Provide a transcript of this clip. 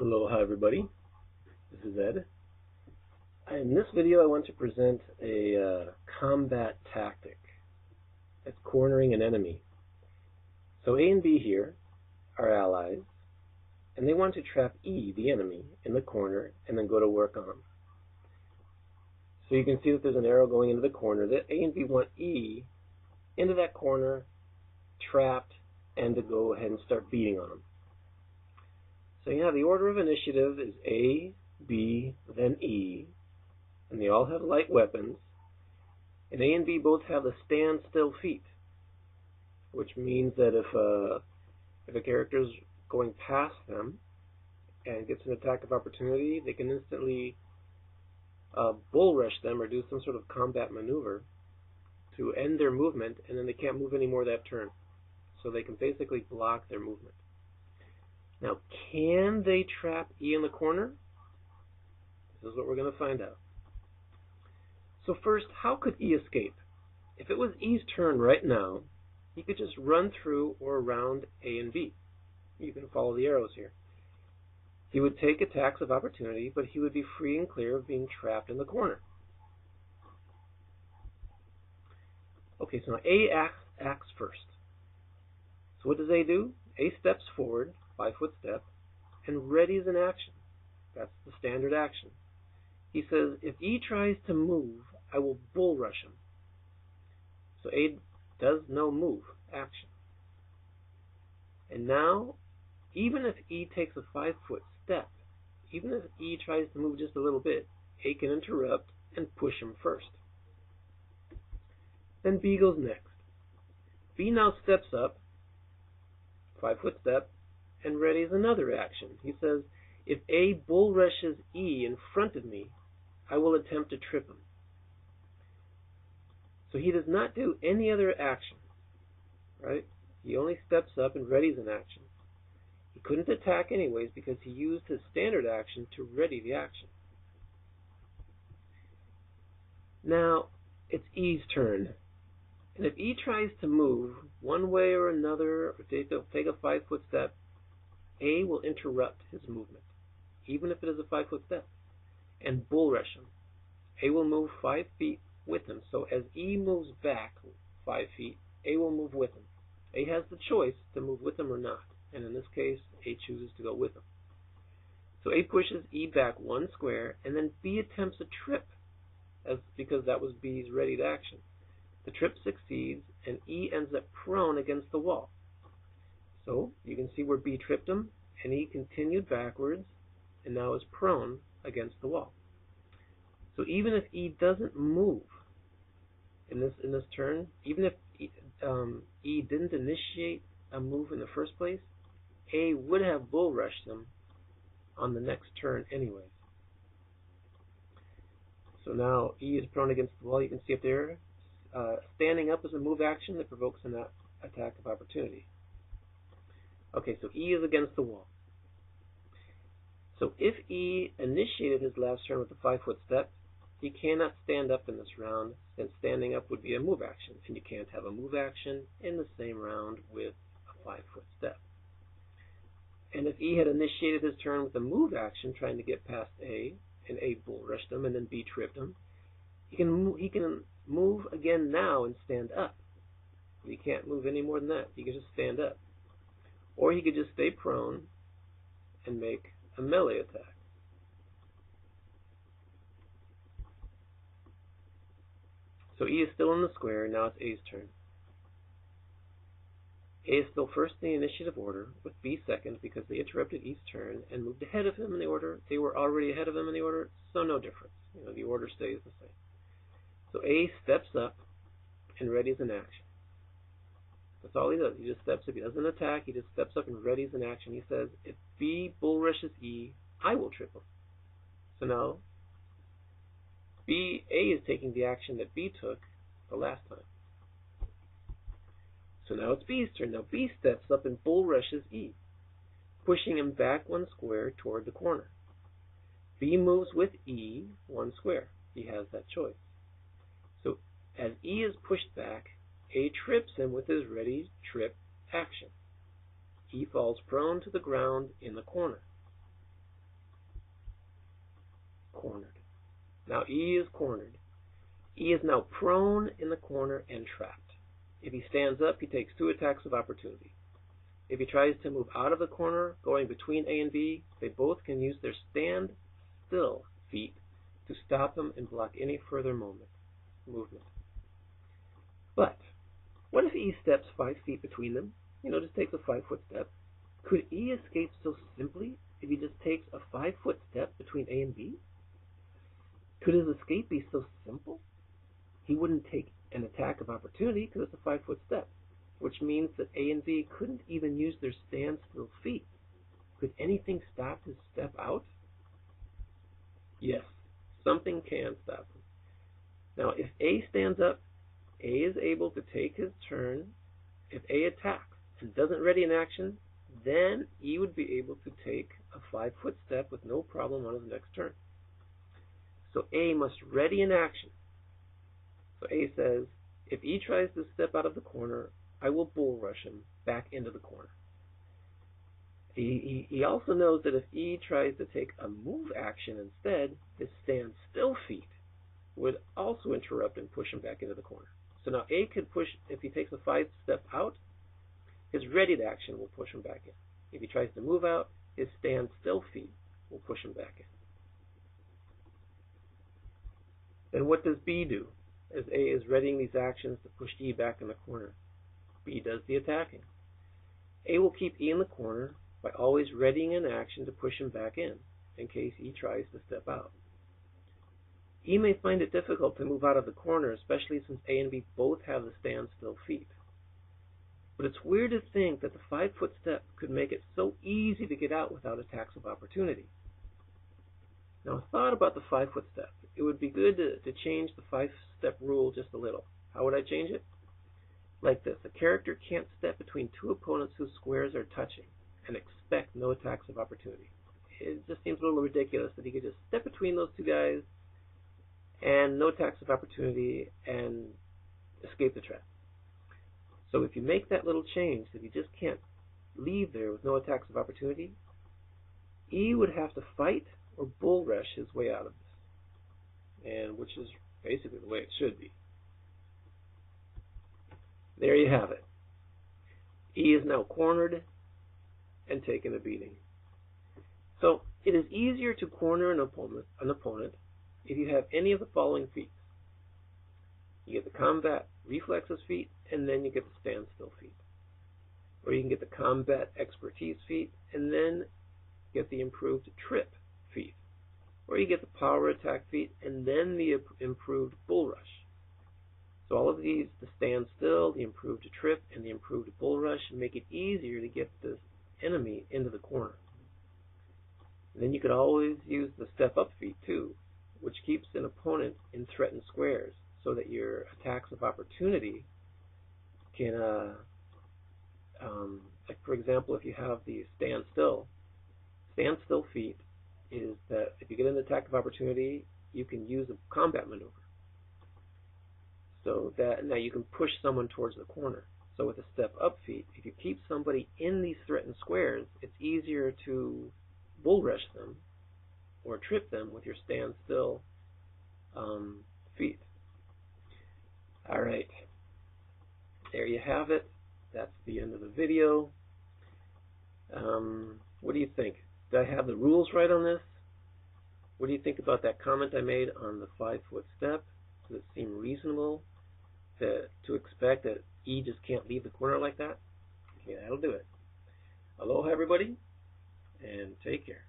Aloha everybody, this is Ed. In this video I want to present a combat tactic that's cornering an enemy. So A and B here are allies, and they want to trap E, the enemy, in the corner and then go to work on him. So you can see that there's an arrow going into the corner, that A and B want E into that corner, trapped, and to go ahead and start beating on him. So you have the order of initiative is A, B, then E, and they all have light weapons. And A and B both have the standstill feat, which means that if a character is going past them and gets an attack of opportunity, they can instantly bull rush them or do some sort of combat maneuver to end their movement, and then they can't move anymore that turn. So they can basically block their movement. Now, can they trap E in the corner? This is what we're going to find out. So first, how could E escape? If it was E's turn right now, he could just run through or around A and B. You can follow the arrows here. He would take attacks of opportunity, but he would be free and clear of being trapped in the corner. Okay, so now A acts first. So what does A do? A steps forward, 5-foot step, and readies an action. That's the standard action. He says, if E tries to move, I will bull rush him. So A does no move action. And now, even if E takes a 5-foot step, even if E tries to move just a little bit, A can interrupt and push him first. Then B goes next. B now steps up, 5-foot step, and readies another action. He says, if A bull rushes E in front of me, I will attempt to trip him. So he does not do any other action, right? He only steps up and readies an action. He couldn't attack anyways because he used his standard action to ready the action. Now, it's E's turn. And if E tries to move one way or another, or take a 5-foot step, A will interrupt his movement, even if it is a 5-foot step, and bull rush him. A will move 5 feet with him. So as E moves back 5 feet, A will move with him. A has the choice to move with him or not, and in this case, A chooses to go with him. So A pushes E back 1 square, and then B attempts a trip, because that was B's readied action. The trip succeeds, and E ends up prone against the wall. So you can see where B tripped him, and E continued backwards, and now is prone against the wall. So even if E doesn't move in this turn, even if E didn't initiate a move in the first place, A would have bull rushed him on the next turn anyways. So now E is prone against the wall. You can see up there. Standing up is a move action that provokes an attack of opportunity. Okay, so E is against the wall. So if E initiated his last turn with a 5-foot step, he cannot stand up in this round, since standing up would be a move action, and you can't have a move action in the same round with a 5-foot step. And if E had initiated his turn with a move action, trying to get past A, and A bull rushed him, and then B tripped him, he can move again now and stand up. He can't move any more than that. He can just stand up. Or he could just stay prone and make a melee attack. So E is still in the square, now it's A's turn. A is still first in the initiative order, with B second, because they interrupted E's turn and moved ahead of him in the order. They were already ahead of him in the order, so no difference. The order stays the same. So A steps up and readies an action. That's all he does. He just steps up. He doesn't attack. He just steps up and readies an action. He says, if B bull rushes E, I will trip him. So now, A is taking the action that B took the last time. So now it's B's turn. Now B steps up and bull rushes E, pushing him back 1 square toward the corner. B moves with E 1 square. He has that choice. So as E is pushed back, A trips him with his ready trip action. He falls prone to the ground in the corner. cornered. Now E is cornered. E is now prone in the corner and trapped. If he stands up, he takes 2 attacks of opportunity. If he tries to move out of the corner, going between A and B, they both can use their stand still feet to stop him and block any further movement. But what if E steps 5 feet between them? Just takes a 5-foot step. Could E escape so simply if he just takes a 5-foot step between A and B? Could his escape be so simple? He wouldn't take an attack of opportunity because it's a 5-foot step, which means that A and B couldn't even use their standstill feet. Could anything stop his step out? Yes, something can stop him. Now, if A stands up, A is able to take his turn. If A attacks and doesn't ready an action, then E would be able to take a 5-foot step with no problem on his next turn. So A must ready an action. So A says, if E tries to step out of the corner, I will bull rush him back into the corner. He also knows that if E tries to take a move action instead, his stand still feet would also interrupt and push him back into the corner. So now A could push, if he takes a 5-step out, his readied action will push him back in. If he tries to move out, his stand still feet will push him back in. Then what does B do? As A is readying these actions to push E back in the corner, B does the attacking. A will keep E in the corner by always readying an action to push him back in case E tries to step out. E may find it difficult to move out of the corner, especially since A and B both have the standstill feet. But it's weird to think that the 5-foot step could make it so easy to get out without attacks of opportunity. Now, a thought about the 5-foot step. It would be good to change the 5-step rule just a little. How would I change it? Like this. A character can't step between 2 opponents whose squares are touching and expect no attacks of opportunity. It just seems a little ridiculous that he could just step between those 2 guys and no attacks of opportunity and escape the trap. So if you make that little change, that he just can't leave there with no attacks of opportunity, E would have to fight or bull rush his way out of this, and which is basically the way it should be. There you have it. E is now cornered and taken a beating. So it is easier to corner an opponent if you have any of the following feats. You get the combat reflexes feat, and then you get the standstill feat. Or you can get the combat expertise feat, and then get the improved trip feat. Or you get the power attack feat, and then the improved bull rush. So all of these, the standstill, the improved trip, and the improved bull rush, make it easier to get this enemy into the corner. And then you could always use the step up feat too, which keeps an opponent in threatened squares, so that your attacks of opportunity can, like for example, if you have the standstill feat is that if you get an attack of opportunity, you can use a combat maneuver. So that now you can push someone towards the corner. So with a step up feat, if you keep somebody in these threatened squares, it's easier to bull rush them or trip them with your standstill feat. Alright, there you have it. That's the end of the video. What do you think? Did I have the rules right on this? What do you think about that comment I made on the 5-foot step? Does it seem reasonable to expect that E just can't leave the corner like that? Okay, that'll do it. Aloha everybody, and take care.